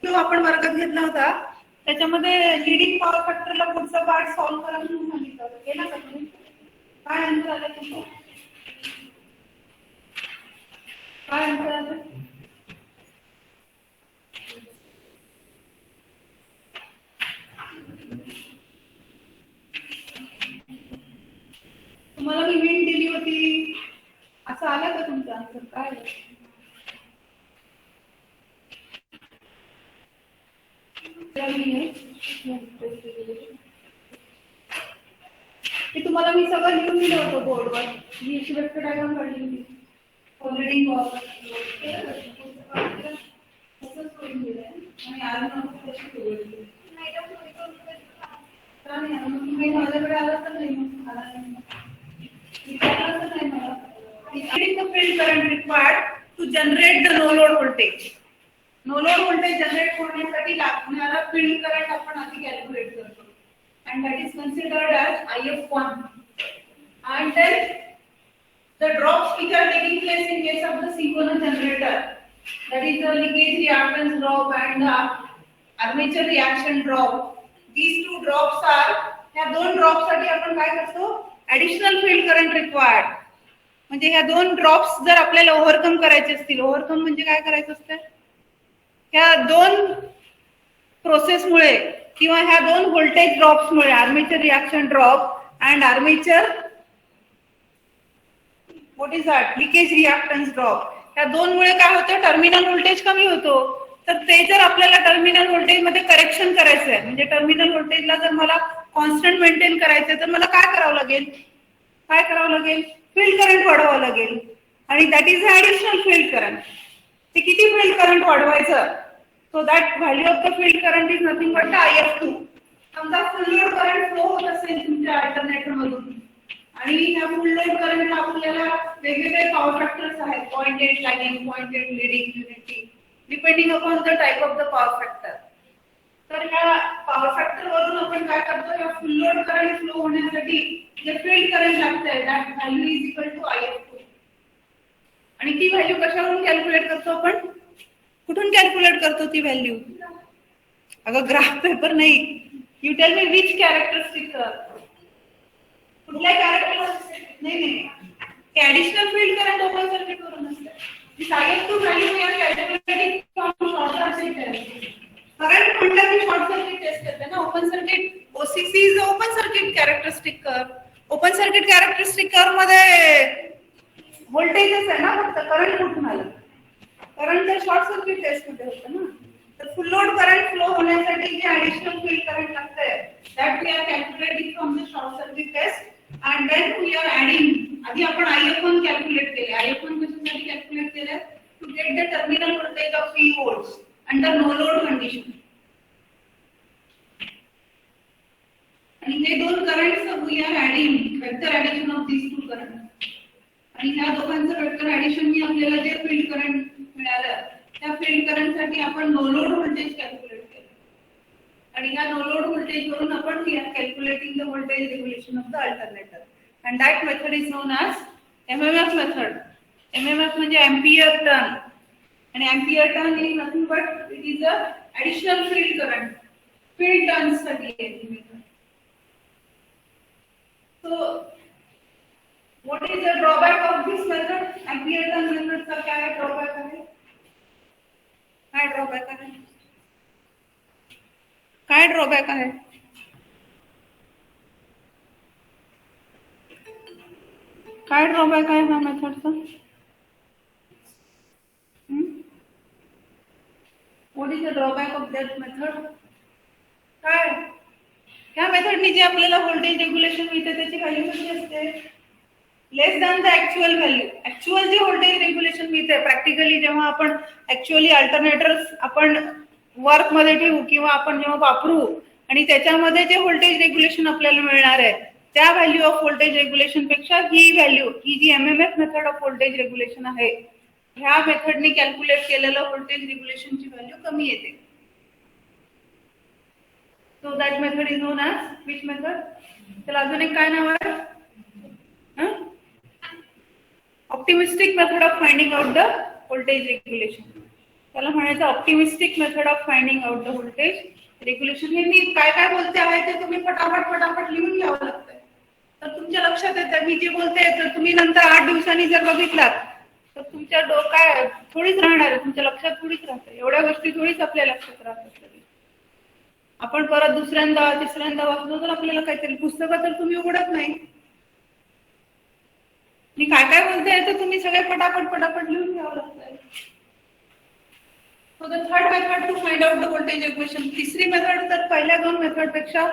जो आपण वर्गात घेतला होता त्याच्यामध्ये लिडिंग पॉवर फॅक्टरला पुढचा पार्ट सॉल्व्ह करा म्हणून सांगितलं होतं. केला का तुम्ही? काय आन्सर आलं तुमचं? काय आन्सर आलं? तुम्हाला मी हिंट दिली होती, असं आलं का तुमचं आन्सर? काय ते तुम्हाला मी सगळं लिहून दिलं होतं बोर्डवर. मी अशी वेक्टर डायग्राम काढली होती. ऑलरेडी माझ्याकडे आला तर नाही. Field current required to generate the no load voltage. No load voltage generate होण्यासाठी लागणारा field current आपण आधी कॅल्क्युलेट करतो, and that is considered as IF1. And then the drops which are taking place in case of the synchronous generator, that is the leakage reactance drop and the armature reaction drop. These two drops are, ह्या दोन drop साठी आपण काय करतो? Additional field current required. म्हणजे ह्या दोन drops जर आपल्याला ओव्हरकम करायचे असतील, ओव्हरकम म्हणजे काय करायचं असतं? ह्या दोन प्रोसेसमुळे किंवा ह्या दोन व्होल्टेज ड्रॉप्समुळे, armature reaction drop and armature what is that leakage reactance drop, ह्या दोन मुळे काय होतं? टर्मिनल व्होल्टेज कमी होतो. तर ते जर आपल्याला टर्मिनल व्होल्टेज मध्ये करेक्शन करायचं आहे, म्हणजे टर्मिनल व्होल्टेजला जर मला कॉन्स्टंट मेंटेन करायचं तर मला काय करावं लागेल? काय करावं लागेल? फील्ड करंट वाढवावं लागेल. आणि that is additional field current. ते किती फील्ड करंट वाढवायचं? So that value of the field current is nothing but IF2. समजा फुल लोड करंट फ्लो होत असेल तुमच्या अल्टरनेटर मधून, आणि ह्या फुल लोड करंट आपल्याला वेगवेगळे पॉवर फॅक्टर्स आहेत, 0.8 lagging, 0.8 leading, unity, depending upon the type of the power factor. तर ह्या पॉवर फॅक्टर वरून आपण काय करतो? या फुल लोड करंट फ्लो होण्यासाठी जे फील्ड करंट लागतंय that value is equal to IF2. आणि ती व्हॅल्यू कशावरून कॅल्क्युलेट करतो आपण? कुठून कॅल्क्युलेट करतो ती व्हॅल्यू? अगं ग्राफ पेपर नाही. You tell me which characteristic. कुठल्या कॅरेक्टरिस्टिक? नाही, additional field current open circuit वरून असते. This IF2 value we are calculating from short circuit. Current म्हटलं की शॉर्ट सर्किट टेस्ट करते ना. Open circuit OCC is open circuit characteristic curve. Open circuit characteristic curve मध्ये व्होल्टेजच आहे ना, फक्त करंट कुठून आलं? करंट तर शॉर्ट सर्किट टेस्ट मध्ये होतं ना. तर फुल लोड करंट फ्लो होण्यासाठी जे ऍडिशनल फील्ड करंट लागतंय that we are calculating from the short circuit test and then we are adding. आधी आपण IF1 कॅल्क्युलेट केले. IF1 कशासाठी कॅल्क्युलेट केलं? To get the terminal voltage of 3 volts under no load condition. आणि हे दोन currents we are adding, vector addition of these two current. आणि ह्या दोघांचं वेक्टर ऍडिशननी आपल्याला जे फील्ड करंट मिळालं त्या फील्ड करंट साठी आपण नो लोड व्होल्टेज कॅल्क्युलेट केलं. आणि ह्या नो लोड व्होल्टेज वरून आपण we are calculating the voltage regulation of the alternator. And that method is known as MMF method. MMF म्हणजे ampere turn. And ampere turn is nothing but it is a additional field current. Field turns study है. So, what is the drawback of this method? Ampere turn method का क्या है drawback है? क्या drawback है? क्या drawback है? क्या drawback है हाँ method का? What is the drawback of that method? काय? ह्या मेथडनी जे आपल्याला व्होल्टेज रेग्युलेशन मिळते त्याची व्हॅल्यू कशी असते? Less than the actual value. Actual जे व्होल्टेज रेग्युलेशन मिळते प्रॅक्टिकली जेव्हा आपण ऍक्च्युअली अल्टरनेटर्स आपण वर्क मध्ये ठेवू किंवा आपण जेव्हा वापरू आणि त्याच्यामध्ये जे व्होल्टेज रेग्युलेशन आपल्याला मिळणार आहे त्या व्हॅल्यू ऑफ व्होल्टेज रेग्युलेशन पेक्षा ही व्हॅल्यू, ही जी MMF method of voltage regulation आहे ह्या मेथडने कॅल्क्युलेट केलेलं व्होल्टेज रेग्युलेशनची व्हॅल्यू कमी येते. So that method is known as which method? त्याला अजून एक काय नाव आहे? Optimistic method of finding out the voltage regulation. त्याला म्हणायचं optimistic method of finding out the voltage regulation. हे मी काय काय बोलते आहे ते तुम्ही फटाफट लिहून घ्यावं लागतंय, तर तुमच्या लक्षात येतं मी जे बोलते. तर तुम्ही नंतर 8 दिवसांनी जर बघितलात तर तुमच्या डोक्यात थोडीच राहणार आहे, तुमच्या लक्षात थोडीच राहते. एवढ्या गोष्टी थोडीच आपल्या लक्षात राहतात. आपण परत दुसऱ्यांदा तिसऱ्यांदा वाचलो तर आपल्याला काहीतरी, पुस्तकं तर तुम्ही उघडत नाही. मी काय काय बोलते तर तुम्ही सगळे फटाफट लिहून घ्यावं लागतंय. So the third method to find out the voltage equation. तिसरी मेथड तर पहिल्या 2 मेथड पेक्षा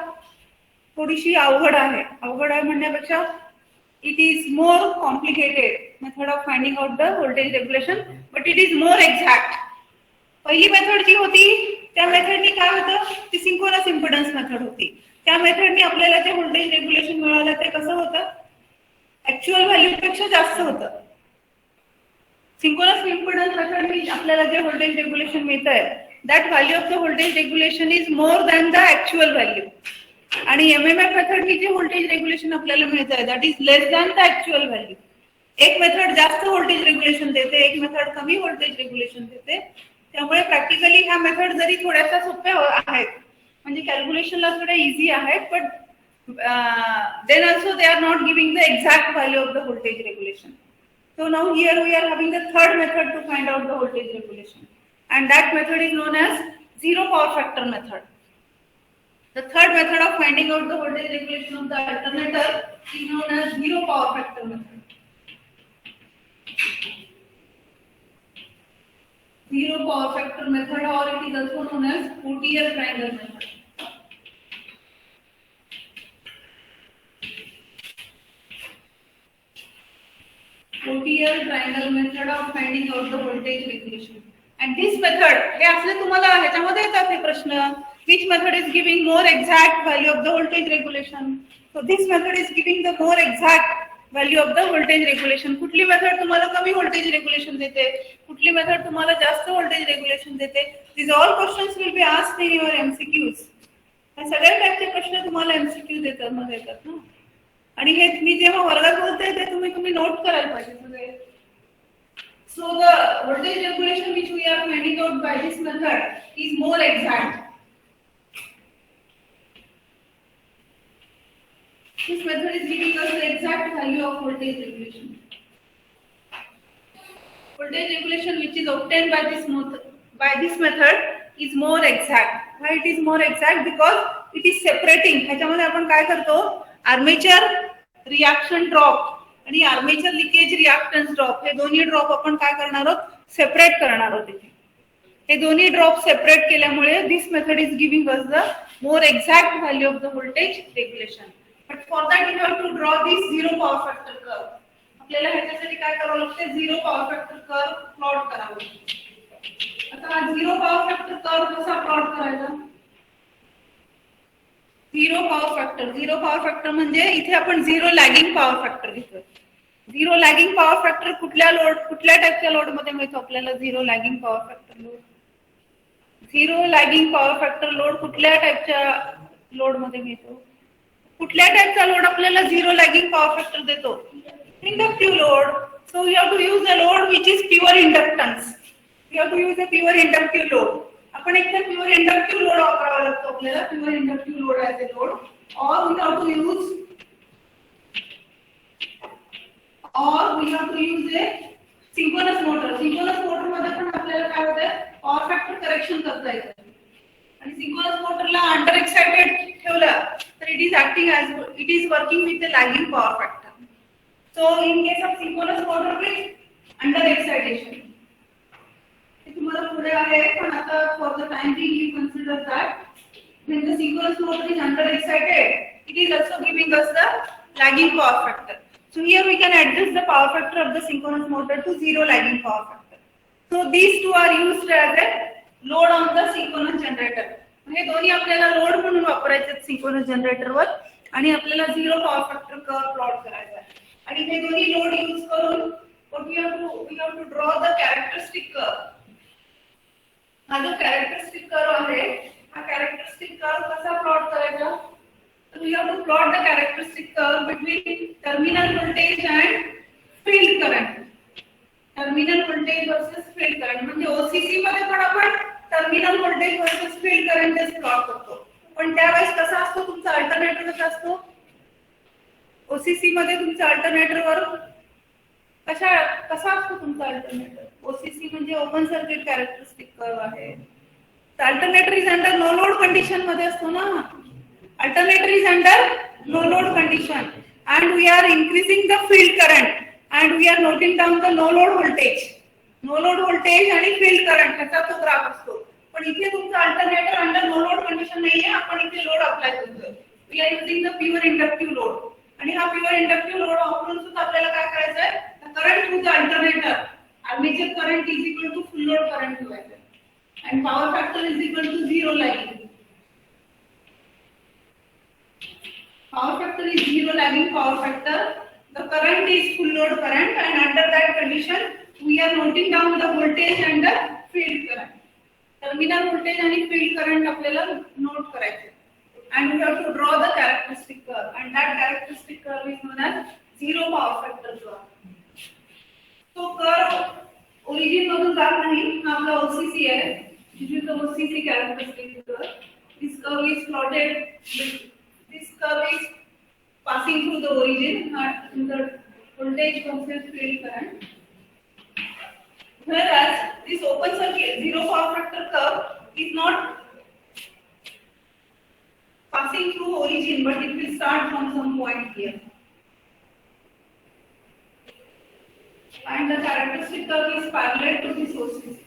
थोडीशी अवघड आहे. अवघड आहे म्हणण्यापेक्षा it is more complicated method of finding out the voltage regulation, but it is more exact. पहिली मेथड जी होती त्या मेथडनी काय होतं, ती सिंक्रोनस इम्पीडन्स मेथड होती. त्या मेथडनी आपल्याला जे व्होल्टेज रेग्युलेशन मिळालं ते कसं होतं, ऍक्च्युअल व्हॅल्यू पेक्षा जास्त होतं. सिंक्रोनस इम्पीडन्स मेथडनी आपल्याला जे व्होल्टेज रेग्युलेशन मिळतंय that value of the voltage regulation is more than the actual value. आणि एमएमएफ मेथडनी जे व्होल्टेज रेग्युलेशन आपल्याला मिळतंय that is less than the actual value. एक मेथड जास्त व्होल्टेज रेग्युलेशन देते, एक मेथड कमी व्होल्टेज रेग्युलेशन देते. त्यामुळे प्रॅक्टिकली ह्या मेथड जरी थोड्याशा सोप्या आहेत, म्हणजे कॅल्क्युलेशनला थोड्या इझी आहेत, but then also they are not giving the exact value of the voltage regulation. So now here we are having the third method to find out the voltage regulation, and that method is known as zero power factor method. The third method of finding out the voltage regulation of the alternator is known as zero power factor method. Zero power factor method, or it is also known as OTL triangle method. OTL triangle method of finding out the voltage regulation. And this method, हे असले तुम्हाला ह्याच्यामध्ये येतात हे प्रश्न, which method is giving more exact value of the voltage regulation. So this method is giving the more exact value of the voltage regulation. कुठली method तुम्हाला कमी व्होल्टेज रेग्युलेशन देते, कुठली मेथड तुम्हाला जास्त व्होल्टेज रेग्युलेशन देते. These all questions will be asked in your MCQs. हे सगळे टाइपचे प्रश्न तुम्हाला MCQ देतात ना. आणि हे मी जेव्हा वर्गात बोलते ते तुम्ही नोट करायला पाहिजे सगळे. So the voltage regulation which we are finding out by this method is more exact. This method is giving us the exact value of voltage regulation. Voltage regulation which is obtained by this method is more exact. Why it is more exact? Because it is separating. ह्याच्यामध्ये आपण काय करतो, armature reaction drop आणि armature leakage reactance drop, हे दोन्ही drop आपण काय करणार आहोत, सेपरेट करणार आहोत. इथे हे दोन्ही ड्रॉप सेपरेट केल्यामुळे this method is giving us the more exact value of the voltage regulation. But for that you have to draw this zero power factor curve. आपल्याला ह्याच्यासाठी काय करावं लागतं, zero power factor curve plot करावं लागतं. आता zero power factor curve कसा plot करायचा, झिरो पॉवर फॅक्टर म्हणजे इथे आपण झिरो लॅगिंग पॉवर फॅक्टर घेतोय. झिरो लॅगिंग पॉवर फॅक्टर कुठल्या टाइपच्या लोड मध्ये मिळतो आपल्याला, zero lagging power factor load. Zero lagging power factor load कुठल्या टाइपच्या लोड मध्ये मिळतो, कुठल्या टाइपचा लोड आपल्याला झिरो लॅगिंग पॉवर फॅक्टर देतो, inductive load. So you have to use a load which is pure inductance. You have to use a pure inductive load. आपण एक तर प्युअर इंडक्टिव्ह लोड वापरावा लागतो आपल्याला, pure inductive load as a load, or we have to use a synchronous motor. Synchronous motor मध्ये पण आपल्याला काय होतं, पॉवर फॅक्टर करेक्शन करता येतं. आणि सिंक्रोनस मोटरला अंडर एक्साइटेड ठेवलं तर it is working with the lagging power factor. So in case of synchronous motor with under excitation, तुम्हाला पुढे आहे, पण आता for the time being you consider that when the synchronous motor is under excited, it is also giving us the lagging power factor. So here we can adjust the power factor of the synchronous motor to zero lagging power factor. So these two are used as a load on the synchronous generator. हे दोन्ही आपल्याला load म्हणून वापरायचे synchronous generator वर, आणि आपल्याला zero power factor curve plot करायचा आहे. आणि हे दोन्ही लोड यूज करून we have to draw the characteristic curve. हा जो characteristic curve आहे, हा characteristic curve कसा प्लॉट करायचा, तर we have to plot the characteristic curve between terminal voltage and field current. Terminal voltage versus field current म्हणजे OCC मध्ये पण आपण टर्मिनल व्होल्टेज वर्सेस फील्ड करंटच प्लॉट करतो. पण त्यावेळेस कसा असतो तुमचा अल्टरनेटर कसा असतो? ओसीसी मध्ये तुमच्या अल्टरनेटरवर कसा असतो तुमचा अल्टरनेटर? ओसीसी म्हणजे ओपन सर्किट कॅरेक्टरिस्टिक कर्व आहे. Alternator is under no load condition मध्ये असतो ना. Alternator is under no load condition and we are increasing the field current and we are noting down the no load voltage. No load voltage आणि field current ह्याचा तो graph असतो. पण इथे तुमचा alternator under no load condition नाहीये. आपण इथे लोड अप्लाय करतोय. We are using the pure inductive load आणि हा प्युअर इंडक्टिव्ह लोड वापरून सुद्धा आपल्याला काय करायचंय? Current through the alternator armature current is equal to full load current ठेवायचं आणि power factor is equal to 0 lagging. Power factor is 0 lagging power factor. The current is full load current and under that condition we are noting down the voltage and the field current. Terminal voltage and field current आपल्याला note करायचे. And we have to draw the characteristic curve and that characteristic curve is known as zero power factor curve. So curve origin मधून जात नाही. हा आपला OCC आहे. This is the OCC characteristic curve. This curve is plotted. This curve is passing through the origin and the voltage versus field current. Whereas this open circuit zero power factor curve is not passing through origin, but it will start from some point here. And the characteristic curve is parallel to this OCC.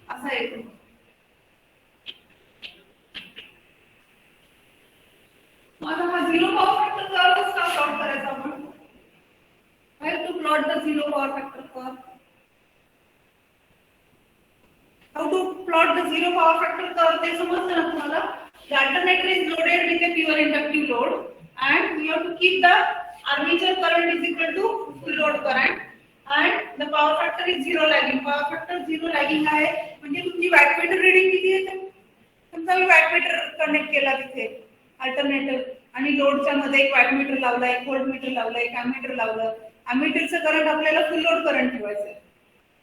असा येतो. आता हा zero power factor curve कसा plot करायचा आपण? How to plot the zero power factor curve. How to plot the zero power factor curve ते समजलं ना तुम्हाला? The alternator is loaded with a pure inductive load and we have to keep the armature current is equal to full load current and the power factor is 0 lagging. Power factor 0 lagging आहे म्हणजे तुमची wattmeter reading किती येते? समजा मी wattmeter connect केला तिथे alternator आणि लोडच्या मध्ये एक वॅटमीटर लावला, एक व्होल्टमीटर लावला, एक अॅमीटर लावलं. अॅमीटरचं करंट आपल्याला फुल लोड करंट ठेवायचं आहे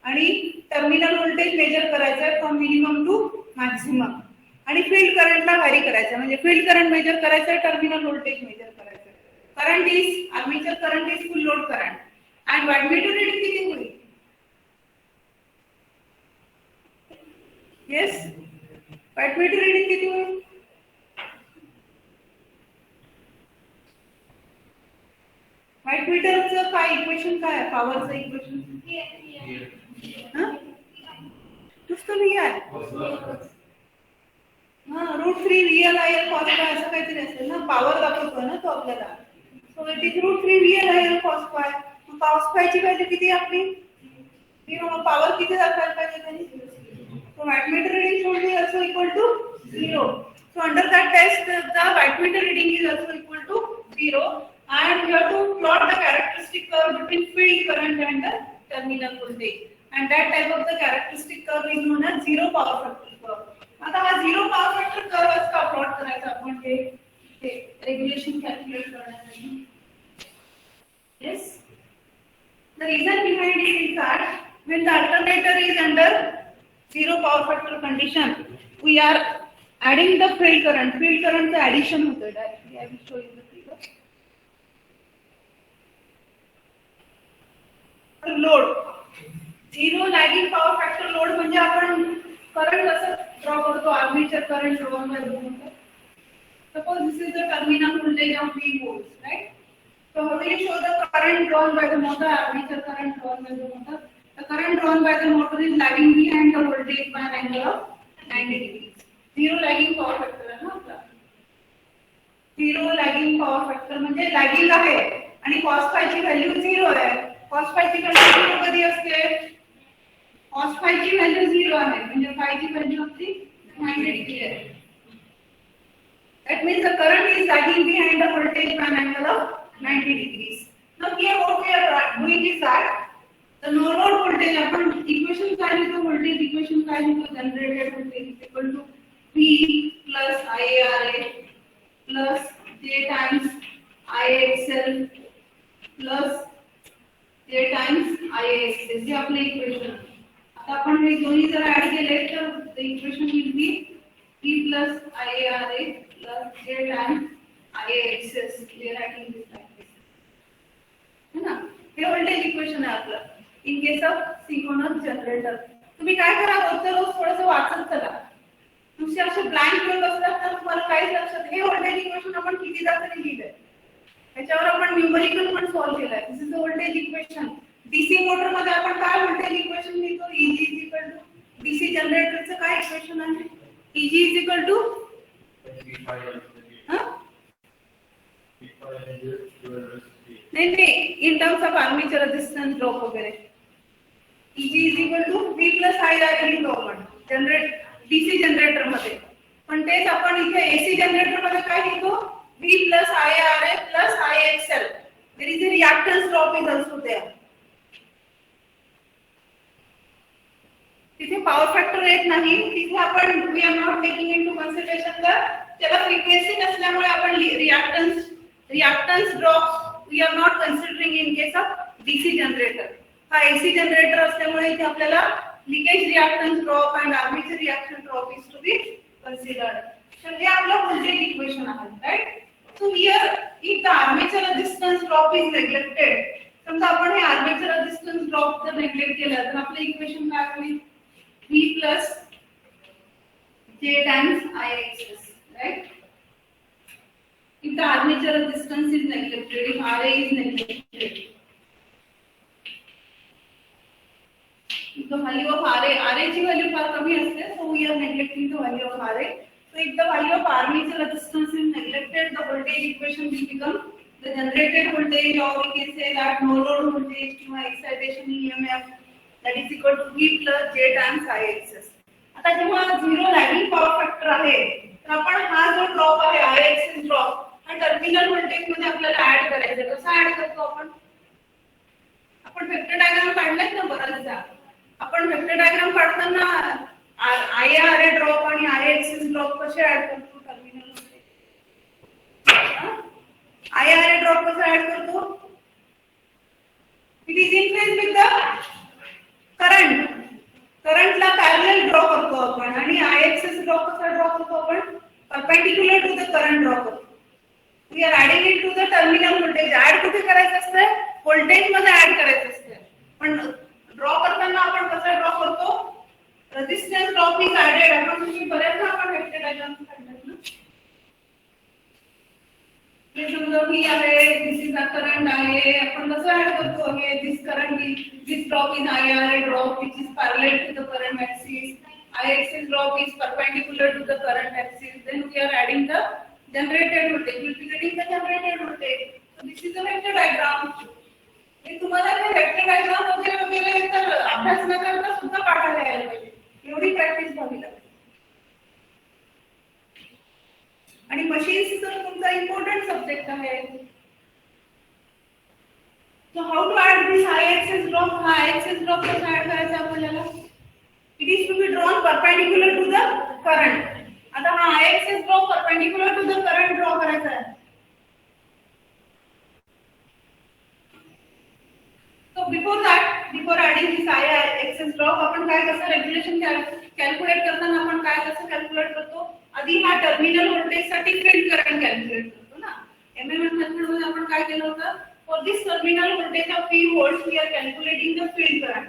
आणि टर्मिनल व्होल्टेज मेजर करायचं आहे फ्रॉम मिनिमम टू मॅक्सिमम आणि फील्ड करंटला व्हॅरी करायचं म्हणजे फील्ड करंट मेजर करायचं आहे, टर्मिनल व्होल्टेज मेजर करायचं आहे. Current is armature current is full load current आणि वॅटमीटर रीडिंग किती होईल? येस, वॅटमीटर रीडिंग किती होईल? वॅटमीटरचं काय इक्वेशन काय आहे? पॉवरचं इक्वेशन नुसतं लिहा √3 रियल IL cos phi असं काहीतरी असेल ना. पॉवर दाखवतो ना तो आपल्याला. So it is √3 real IL cos phi. cos phi ची व्हॅल्यू किती आपली? 0. मग पॉवर किती दाखवायला पाहिजे त्यांनी? So wattmeter reading should be also equal to 0. So under that test the wattmeter reading is also equal to 0 and we have to plot the characteristic curve between field current and the terminal voltage and that type of the characteristic curve is known as zero power factor curve. आता हा zero power factor curve असं plot करायचा आपण ते regulation calculate करण्यासाठी. Yes, the reason behind it is that when the alternator is under zero power factor condition we are adding the field current. Field current चं addition होतं directly. I will show you the figure. Load zero lagging power factor load म्हणजे आपण current कसं draw करतो? Armature current drawn by motor. Suppose this is the terminal voltage of 3 volts, right? So how will you show the current drawn by the motor? Armature current drawn by the motor. The current drawn by the motor is lagging behind the voltage by an angle of 90 degrees. Zero lagging power factor आहे ना आपला. Zero lagging power factor म्हणजे lagging आहे आणि cos phi ची value 0 आहे. cos phi ची value 0 कधी असते? cos phi ची व्हॅल्यू 0 आहे म्हणजे phi ची व्हॅल्यू आपली 90 डिग्री आहे. That means the current is lagging behind the voltage by an angle of 90 degrees. Now here what we are doing is that the no load voltage आपण equation काय लिहितो? voltage equation काय लिहितो? generated voltage is equal to P plus IARA plus J times IXL plus J times IAXL. जे आपले generator. तुम्ही काय करा, रोजच्या रोज थोडंसं वाचत चला. नुसते असे ब्लँक घेऊन बसलात तर तुम्हाला काहीच लक्षात. हे व्होल्टेज इक्वेशन आपण कितीदा तरी लिहिलंय, त्याच्यावर आपण न्यूमरिकल पण सॉल्व्ह केलाय. This is the voltage equation. DC motor मध्ये आपण काय व्होल्टेज इक्वेशन लिहितो? Eg is equal to DC जनरेटरचं काय इक्वेशन आहे? Eg इज इक्वल टू नाही, in terms of armature resistance drop वगैरे. Eg is equal to V plus IR लिहितो आपण जनरेट डीसी जनरेटर मध्ये. पण तेच आपण इथे एसी जनरेटर मध्ये काय लिहितो? V plus IRA plus IXL. There is a reactance drop is also there. तिथे पॉवर फॅक्टर येत नाही. तिथे आपण we are not taking into consideration त्याला फ्रिक्वेन्सी नसल्यामुळे आपण reactance drop we are not considering in case of DC generator. हा AC generator असल्यामुळे इथे आपल्याला leakage reactance drop and armature reaction drop is to be considered. तर हे आपलं व्होल्टेज इक्वेशन आहे, right? So here, if the armature resistance drop is neglected, समजा आपण हे armature resistance drop जर neglect केला तर आपलं इक्वेशन काय होईल? V plus J times IXS, right? If the armature resistance is neglected, if RA is neglected, if the value of RA ची value फार कमी असते, so we are neglecting the value of RA. So if the value of armature resistance is neglected, the voltage equation will become the generated voltage, or we can say that no load voltage किंवा excitation EMF that is equal to V plus J times IXS. आता जेव्हा zero lagging power factor आहे तर आपण हा जो drop आहे IXS drop हा टर्मिनल व्होल्टेज मध्ये आपल्याला ऍड करायचा. कसा ऍड करतो आपण? वेक्टर डायग्राम काढलाय ना बराचदा. आपण वेक्टर डायग्राम काढताना IRA ड्रॉप आणि IXS ड्रॉप कसे ऍड करतो टर्मिनल मध्ये? IRA ड्रॉप कसा ऍड करतो? It is in phase with the current. करंटला पॅरलल ड्रॉ करतो आपण. आणि IXS ड्रॉप कसा ड्रॉ करतो आपण? Perpendicular to the current draw करतो. We are adding it to the terminal voltage. Add कुठे करायचं असतं? व्होल्टेज मध्ये ऍड करायचं असतं. पण ड्रॉ करताना आपण कसा ड्रॉ करतो? Resistance drop is added. आपण तुम्ही बरेचदा आपण वेक्टर डायग्राम काढलात ना. हे समजा ही आहे, दिस इज द करंट आहे. आपण कसं ऍड करतो? हे this current is this drop is IRA drop which is parallel to the current axis. IXS drop is perpendicular to the current axis. Then we are adding the generated voltage. We will be getting the generated voltage. So this is the vector diagram. हे तुम्हाला ते vector diagram वगैरे तर अभ्यास न करता सुद्धा काढायला यायला पाहिजे. एवढी प्रॅक्टिस व्हावी लागते. आणि मशीन्स तर तुमचा इम्पॉर्टंट सब्जेक्ट आहे. So how to add this IXS drop? हा IXS drop कसा ऍड करायचा आपल्याला? It is to be drawn perpendicular to the current. आता हा IXS drop perpendicular to the current draw करायचा आहे. So before adding this IXS drop आपण काय कसं रेग्युलेशन कॅल्क्युलेट करताना आपण काय कसं कॅल्क्युलेट करतो? आधी हा टर्मिनल व्होल्टेज साठी फील्ड करंट कॅल्क्युलेट करतो ना. एमएमएफ मेथड मध्ये आपण काय केलं होतं? For this terminal voltage of 3 volts, we are calculating the field current.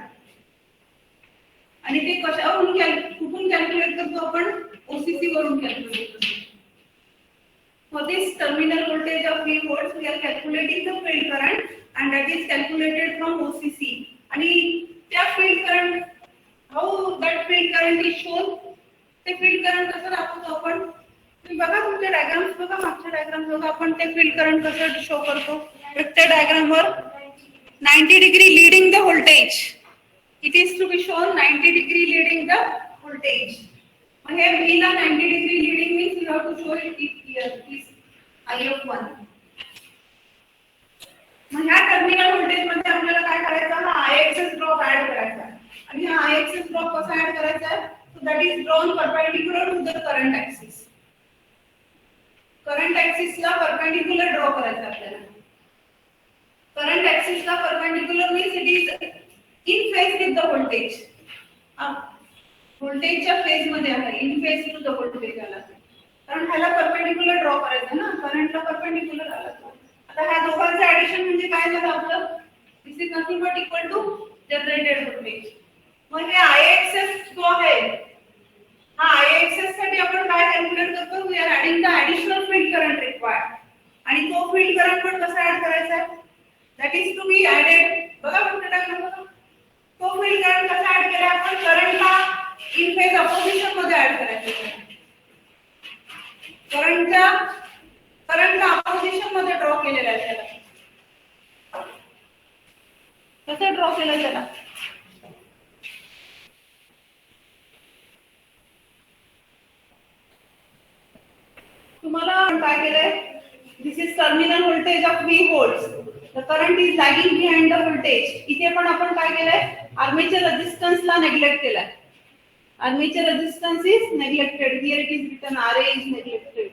आणि ते कशावरून कुठून कॅल्क्युलेट करतो आपण? OCC वरून कॅल्क्युलेट करतो. For this terminal voltage of 3 volts, we are calculating the field current, and that is calculated from OCC. आणि त्या field current, how that field current is shown? ते field current कसं दाखवतो आपण? तुम्ही बघा तुमच्या डायग्राम्स बघा, मागच्या डायग्राम बघा, आपण ते field current कसं शो करतो? वेक्टर डायग्राम वर 90 degree leading the voltage. It is to be shown 90 degree leading the voltage. And here V ला 90 degree leading means you have to show it here. This I of 1. मग ह्या terminal voltage मध्ये आपल्याला काय करायचं? हा IXS drop add करायचा आहे. आणि हा IXS ड्रॉप कसा ऍड करायचा आहे? So that is drawn perpendicular to the current axis. Current axis ला परपेंडिक्युलर ड्रॉ करायचा आपल्याला. करंट ऍक्सिस ला perpendicular means it is in phase with the voltage. व्होल्टेजच्या फेज मध्ये आहे, in phase two the voltage आला. कारण ह्याला परपेंडिक्युलर ड्रॉ करायचं ना, करंटला परपेंडिक्युलर आला. आता ह्या दोघांचं ऍडिशन म्हणजे काय झालं आपलं? This is nothing but equal to generated voltage. मग हे IXS जो आहे हा IXS साठी आपण काय कॅल्क्युलेट करतो we are adding the additional field current required आणि तो फील्ड करंट पण कसा ऍड करायचा आहे that is to be added बघा फक्त टाकलं तो फील्ड करंट कसा ऍड केला आपण करंटला इन फेज अपोजिशन मध्ये ऍड करायचं करंटला अपोजिशन मध्ये ड्रॉ केलेला आहे त्याला कसं ड्रॉ केलं त्याला तुम्हाला काय केलंय this is terminal voltage of V volts the current is lagging behind the voltage इथे पण आपण काय केलंय आर्मेचर रेझिस्टन्सला नेग्लेक्ट केलाय armature resistance is neglected here it is written RA is neglected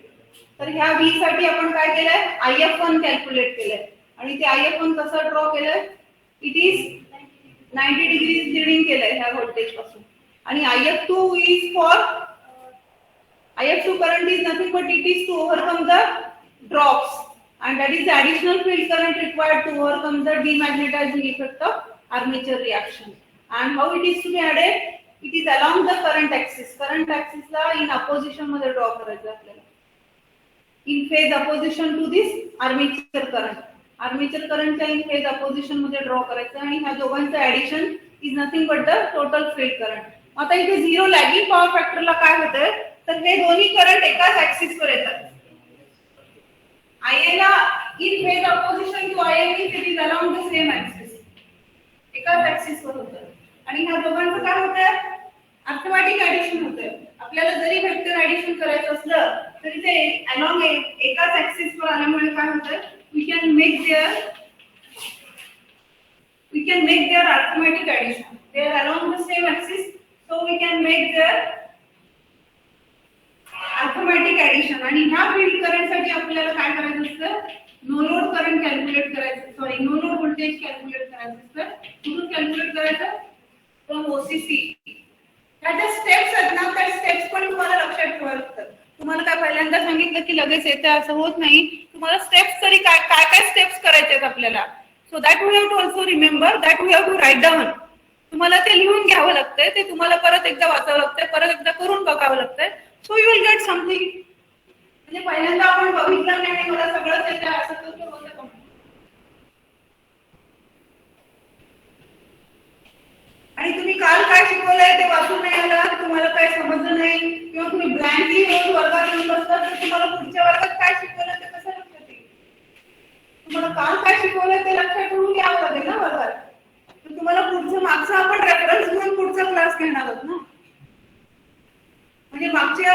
तर ह्या V साठी आपण काय केलंय IF1 कॅल्क्युलेट केलंय आणि ते IF1 कसं ड्रॉ केलंय इट इज 90 डिग्रीज लीडिंग केलंय ह्या व्होल्टेज पासून आणि IF2 is for IF2 current is nothing but it is to overcome the drops and that is the additional field current required to overcome the demagnetizing effect of armature reaction. And how it is to be added? It is along the current axis. Current axis la in opposition मध्ये draw करायचं आपल्याला. In phase opposition to this armature current. Armature current च्या in phase opposition मध्ये draw करायचं आणि ह्या दोघांचं addition is nothing but the total field current. आता इथे zero lagging power factor ला काय होतंय तर हे दोन्ही करंट एकाच ऍक्सिस वर येतात IA ला in phase opposition to IA it is along the same axis एकाच ऍक्सिस वर होतं आणि ह्या दोघांचं काय होतं अर्थमॅटिक ऍडिशन होतं आपल्याला जरी वेक्टर ऍडिशन करायचं असलं तरी ते अलोंग एकाच ऍक्सिस वर आल्यामुळे काय होतं we can make their arithmetic addition they are along the same axis so we can make their arithmetic addition आणि ह्या फील्ड करंट साठी आपल्याला काय करायचं असतं नो लोड करंट कॅल्क्युलेट करायचं sorry no load voltage calculate करायचं असतं कुठून कॅल्क्युलेट करायचं फ्रॉम OCC ह्या ज्या स्टेप्स आहेत ना त्या स्टेप्स पण तुम्हाला लक्षात ठेवायला लागतात तुम्हाला काय पहिल्यांदा सांगितलं की लगेच येते असं होत नाही तुम्हाला स्टेप्स तरी काय काय स्टेप्स करायचे आहेत आपल्याला so that we have to also remember that we have to write down तुम्हाला ते लिहून घ्यावं लागतंय ते तुम्हाला परत एकदा वाचावं लागतंय परत एकदा करून बघावं लागतंय so you will get something म्हणजे पहिल्यांदा आपण बघितलं नाही आणि मला सगळंच येतं असं तर होतं आणि तुम्ही काल काय शिकवलंय ते वाचून नाही आलं तुम्हाला काय समजलं नाही किंवा तुम्ही ब्लँकली रोज वर्गात येऊन बसता तर तुम्हाला पुढच्या वर्गात काय शिकवलं ते कसं लक्षात येईल तुम्हाला काल काय शिकवलंय ते लक्षात ठेवून घ्यावं लागेल ना वर्गात तर तुम्हाला पुढचं मागचा आपण रेफरन्स घेऊन पुढचा क्लास घेणार आहोत ना म्हणजे मागच्या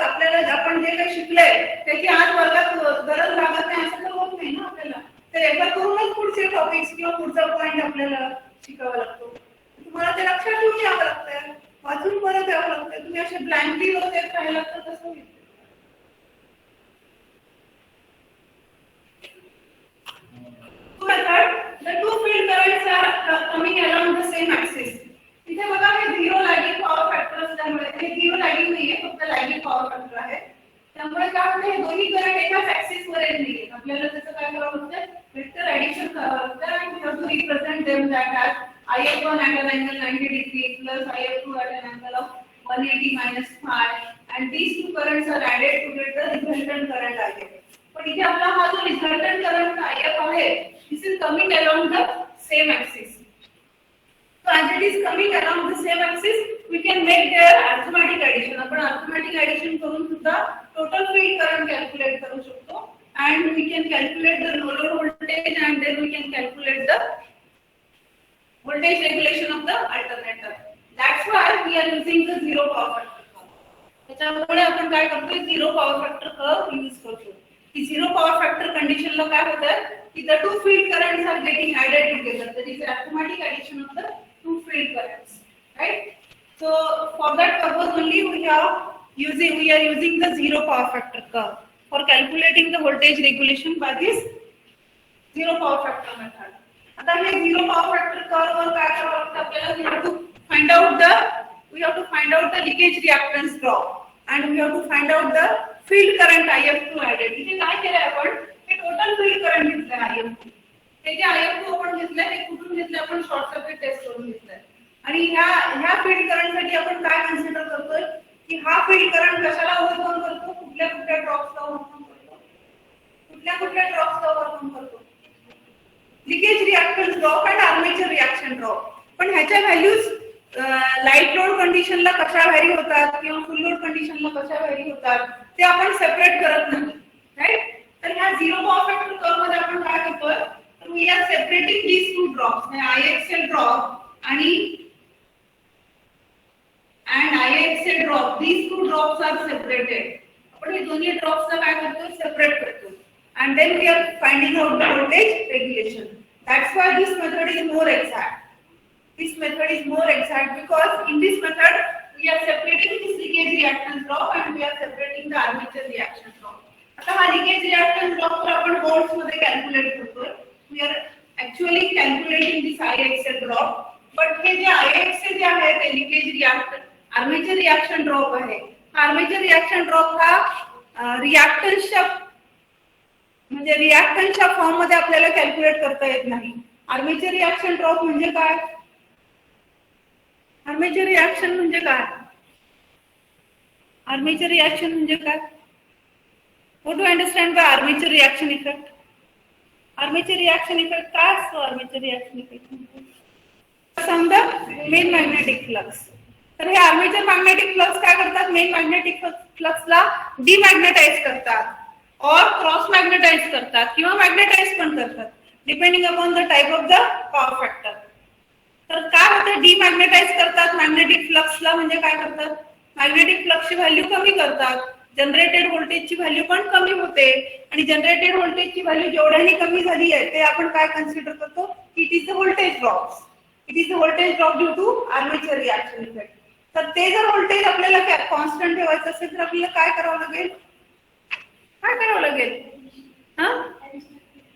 आपल्याला आपण जे काही शिकलंय त्याची आज वर्गात गरज लागत नाही असं तर होत नाही ना आपल्याला ते रेफर करूनच पुढचे टॉपिक्स किंवा पुढचा पॉइंट आपल्याला शिकावा लागतो तुम्हाला ते लक्षात ठेवून घ्यावं लागतंय वाचून परत यावं लागतंय तुम्ही असे ब्लँकली रोज येत राहिला तर कसं होईल the two field currents are coming along the same axis इथे बघा हे झिरो लॅगिंग पॉवर फॅक्टर असल्यामुळे हे झिरो लॅगिंग नाहीये फक्त लॅगिंग पॉवर फॅक्टर आहे त्यामुळे काय होतं हे दोन्ही करंट एकाच ऍक्सिस वर येत नाहीये आपल्याला त्याचं काय करावं लागतं वेक्टर ऍडिशन करावं लागतं आणि we have to represent them that as IF1 at an angle 90 degree plus IF2 at an angle of 180 minus phi and these two currents are added to get the resultant current IF पण इथे आपला हा जो resultant current IF आहे this is coming along the same axis so as it is coming along the same axis we can make their arithmetic addition आपण arithmetic addition करून सुद्धा total field current calculate करू शकतो and we can calculate the no load voltage and then we can calculate the voltage regulation of the alternator that's why we are using the zero power factor curve त्याच्यामुळे आपण काय करतोय zero power factor curve use करतो की zero power factor condition ला काय होतं की the two field currents are getting added together that is arithmetic addition of the two field currents right so for that purpose only we are using the zero power factor curve for calculating the voltage regulation by this zero power factor method आता हे zero power factor curve वर काय करावं लागतं आपल्याला we have to find out the leakage reactance drop and we have to find out the field current IF2 added इथे काय केलंय आपण हे टोटल field current घेतलंय IF2 हे जे IF2 आपण घेतलंय हे कुठून घेतलंय आपण शॉर्ट सर्किट टेस्ट करून घेतलंय आणि ह्या फील्ड करंटसाठी आपण काय कन्सिडर करतोय की हा फील्ड करंट कशाला ओव्हरकम करतो, कुठल्या ड्रॉप्सला ओव्हरकम करतो, कुठल्या ड्रॉप्सला ओव्हरकम करतो, leakage reactance drop and armature reaction drop. पण ह्याच्या व्हॅल्यूज लाईट लोड कंडिशनला कशा व्हॅरी होतात किंवा फुल लोड कंडिशनला कशा व्हॅरी होतात ते आपण सेपरेट करत नाही, राईट. तर ह्या झिरो पॉवर फॅक्टर कर्व मध्ये आपण काय करतोय, तर we are separating these two drops, IXL drop आणि IXL drop. These two drops are separated. आपण हे दोन्ही ड्रॉप्सला काय करतो, सेपरेट करतो. And then we are finding out the voltage regulation. That's why this method is more exact. This method is more exact because in this method we are separating this leakage reactance drop and we are separating the armature reaction drop. आता हा leakage reactance drop तर आपण volts मध्ये calculate करतोय. We are actually calculating this IXL drop. But हे जे IXL जे आहे ते leakage reactant armature reaction drop आहे. Armature reaction drop हा reactance म्हणजे रिएक्टन्सच्या फॉर्म मध्ये आपल्याला कॅल्क्युलेट करता येत नाही. आर्मेचर रिएक्शन ड्रॉप म्हणजे काय, आर्मेचर रिएक्शन म्हणजे काय, आर्मेचर रिएक्शन म्हणजे काय, what do understand by armature reaction effect. Armature reaction effect काय असतो, आर्मेचर रिएक्शन इफेक्ट समजा मेन मॅग्नेटिक फ्लक्स. तर हे आर्मेचर मॅग्नेटिक फ्लक्स काय करतात, मेन मॅग्नेटिक फ्लक्सला डिमॅग्नेटाइज करतात और क्रॉस मॅग्नेटाइज करतात किंवा मॅग्नेटाइज पण करतात depending upon the type of the power factor. तर काय होतं, डिमॅग्नेटाइज करतात मॅग्नेटिक फ्लक्सला म्हणजे काय करतात, मॅग्नेटिक फ्लक्सची व्हॅल्यू कमी करतात, जनरेटेड व्होल्टेजची व्हॅल्यू पण कमी होते आणि जनरेटेड व्होल्टेजची व्हॅल्यू जेवढ्याने कमी झाली आहे ते आपण काय कन्सिडर करतो, it is the voltage drop. It is the voltage drop due to armature reaction effect. तर ते जर व्होल्टेज आपल्याला कॉन्स्टंट ठेवायचं असेल तर आपल्याला काय करावं लागेल, काय करावं लागेल,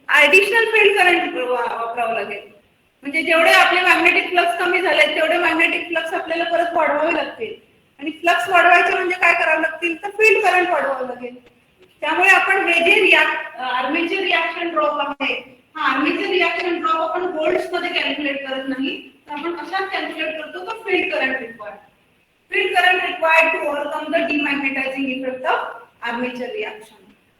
ऍडिशनल फील्ड करंट वापरावं लागेल. म्हणजे जेवढे आपले मॅग्नेटिक फ्लक्स कमी झाले तेवढे मॅग्नेटिक फ्लक्स आपल्याला परत वाढवावे लागतील आणि फ्लक्स वाढवायचे म्हणजे काय करावं लागतील, तर फील्ड करंट वाढवावं लागेल. त्यामुळे आपण हे जे आर्मेचर रिएक्शन ड्रॉप आहे, हा आर्मेचर रिएक्शन ड्रॉप आपण व्होल्ट्स मध्ये कॅल्क्युलेट करत नाही, तर आपण कशात कॅल्क्युलेट करतो, तर field current required. Field current required to overcome the demagnetising effect of armature reaction.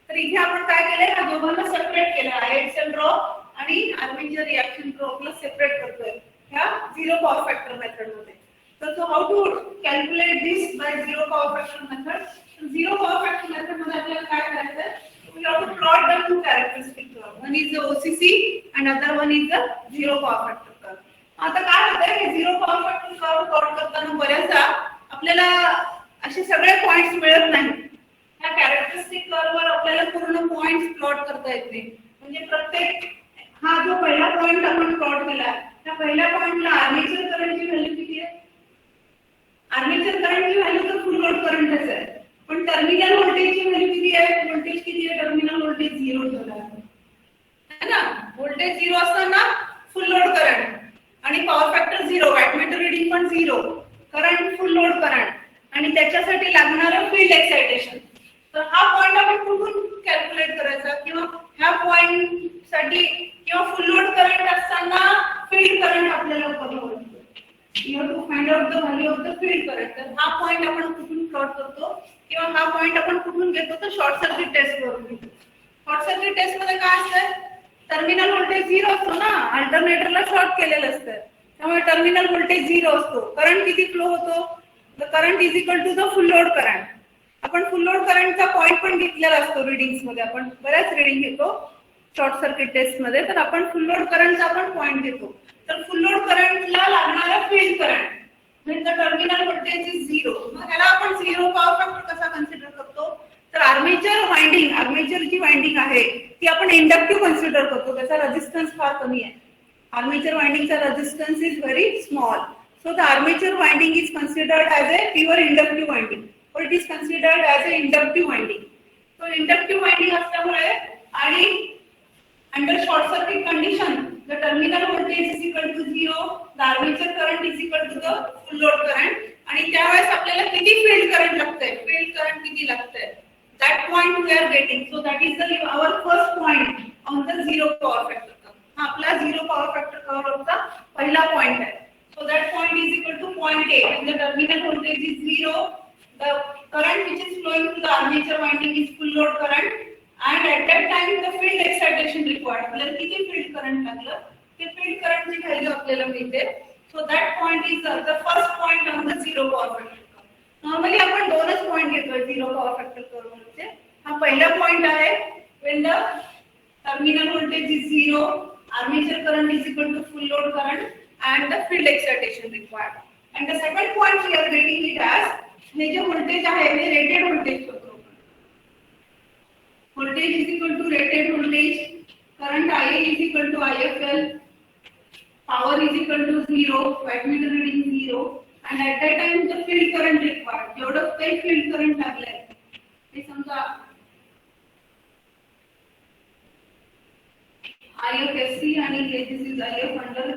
तर इथे आपण काय केलंय, या दोघांना सेपरेट केलं, IXL ड्रॉप आणि आर्मेचर रिएक्शन ड्रॉपला सेपरेट करतोय ह्या झिरो पॉवर फॅक्टर मेथड मध्ये. तर so how to calculate this by zero power factor method. Zero power factor method मध्ये आपल्याला काय करायचं, we have to plot the two characteristic curve. One is the OCC and other one is the zero power factor curve. आता काय होतंय, हे zero power factor curve plot करताना बऱ्याचदा आपल्याला असे सगळे पॉइंट्स मिळत नाहीत. ह्या कॅरेक्टरिस्टिक कर्व वर आपल्याला पूर्ण पॉइंट्स प्लॉट करता येत नाही. म्हणजे प्रत्येक हा जो पहिला पॉइंट आपण प्लॉट केला, त्या पहिल्या पॉइंटला आर्मेचर करंटची व्हॅल्यू किती आहे, आर्मेचर करंटची व्हॅल्यू तर फुल लोड करंटच आहे, पण टर्मिनल व्होल्टेजची व्हॅल्यू किती आहे, व्होल्टेज किती आहे, टर्मिनल व्होल्टेज 0 ठेवला आहे ना. व्होल्टेज 0 असताना फुल लोड करंट आणि पॉवर फॅक्टर 0, वॅटमीटर रीडिंग पण 0, करंट फुल लोड करंट आणि त्याच्यासाठी लागणारं फील्ड एक्साइटेशन. तर हा पॉइंट आपण कुठून कॅल्क्युलेट करायचा, किंवा ह्या पॉइंट साठी किंवा फुल लोड करंट असताना फील्ड करंट आपल्याला कमी होतो. You have to find out the value of the field current. तर हा पॉइंट आपण कुठून प्लॉट करतो किंवा हा पॉइंट आपण कुठून घेतो, तर शॉर्ट सर्किट टेस्ट वरून घेतो. शॉर्ट सर्किट टेस्ट मध्ये काय असतं, टर्मिनल व्होल्टेज 0 असतो ना, अल्टरनेटरला शॉर्ट केलेलं असतं, त्यामुळे टर्मिनल व्होल्टेज 0 असतो. करंट किती फ्लो होतो, the current is equal to the full load current. आपण फुल लोड करंटचा पॉइंट पण घेतलेला असतो रीडिंग्स मध्ये, आपण बऱ्याच रीडिंग घेतो शॉर्ट सर्किट टेस्ट मध्ये. तर आपण फुल लोड करंटचा आपण पॉइंट घेतो. तर फुल लोड करंटला लागणारा फील्ड करंट म्हणजे टर्मिनल व्होल्टेज इज 0. मग ह्याला आपण झिरो पॉवर फॅक्टर कसा कन्सिडर करतो, तर आर्मेचर वाइंडिंग, आर्मेचर जी वाइंडिंग आहे ती आपण इंडक्टिव्ह कन्सिडर करतो, त्याचा रेजिस्टन्स फार कमी आहे. आर्मेचर वाइंडिंगचा resistance is very small. So the armature winding is considered as a pure inductive winding, or it is considered as a inductive winding. So inductive winding असल्यामुळे आणि under short circuit condition, the terminal voltage is equal to 0, the armature current is equal to the full load current. आणि त्यावेळेस आपल्याला किती field current लागतंय, field current किती लागतंय, that point we are getting. So that is the our first point on the zero power factor curve. हा आपला zero power factor curve चा पहिला पॉइंट आहे. So So that point is equal to 0.8. When the terminal voltage is 0, the current which is flowing through the armature winding is full load current, and at that time the field excitation required. आपल्याला किती field current लागलं ते field current ची value आपल्याला मिळते. So that point is the first point on the zero power factor. Normally आपण दोनच point घेतोय zero power factor curve मध्ये. हा पहिला पॉइंट आहे when the terminal voltage is 0, armature current is equal to full load current and the field excitation required. And the second point we are getting it as हे जे voltage आहे हे rated voltage होतो. Voltage is equal to rated voltage, current IA is equal to IFL, power is equal to 0, wattmeter reading 0, and at that time the field current required. जेवढं काही field current लागलंय हे समजा IFSC आणि this is IF under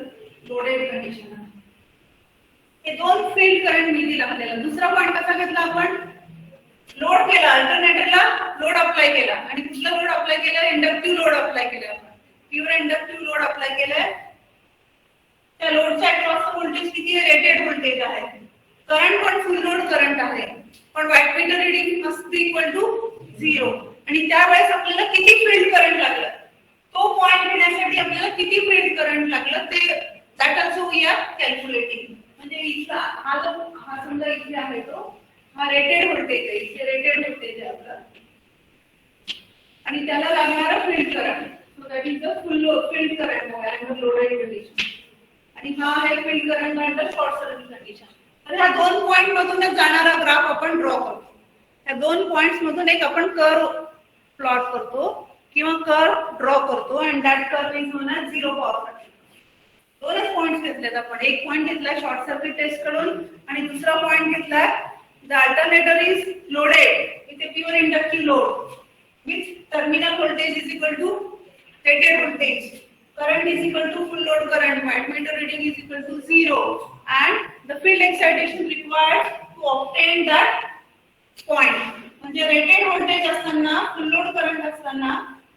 loaded condition आहे. हे दोन field current मिळतील आपल्याला. दुसरा पॉइंट कसा घेतला आपण लोड केला, अल्टरनेटरला लोड अप्लाय केला आणि कुठला लोड अप्लाय केला इंडक्टिव्ह लोड अप्लाय केला. प्युअर इंडक्टिव्ह लोड अप्लाय केलाय. त्या लोडच्या अक्रॉस व्होल्टेज किती आहे रेटेड व्होल्टेज आहे. करंट पण फुल लोड करंट आहे पण wattmeter reading must be equal to 0 आणि त्यावेळेस आपल्याला किती फील्ड करंट लागलं तो पॉइंट घेण्यासाठी आपल्याला किती फील्ड करंट लागलं ते that also we are calculating. म्हणजे इथला हा समजा इथे आहे तो हा रेटेड व्होल्टेज आहे. इथे रेटेड व्होल्टेज आहे आपला आणि त्याला लागणारा field current. So that is the full field current under loaded condition आणि हा आहे field current under short circuit condition. तर ह्या दोन पॉइंट मधूनच जाणारा ग्राफ आपण ड्रॉ करतो. ह्या दोन पॉइंट्स मधून एक आपण कर्व प्लॉट करतो किंवा कर्व ड्रॉ करतो and that curve is known as zero power factor. दोनच पॉइंट्स घेतलेत आपण. एक पॉइंट घेतला शॉर्ट सर्किट टेस्ट कडून आणि दुसरा पॉइंट घेतला the alternator is loaded with a pure inductive load with terminal voltage is equal to rated voltage, current is equal to full load current, wattmeter reading is equal to 0 and the field excitation required to obtain that point. म्हणजे rated voltage असताना फुल load current असताना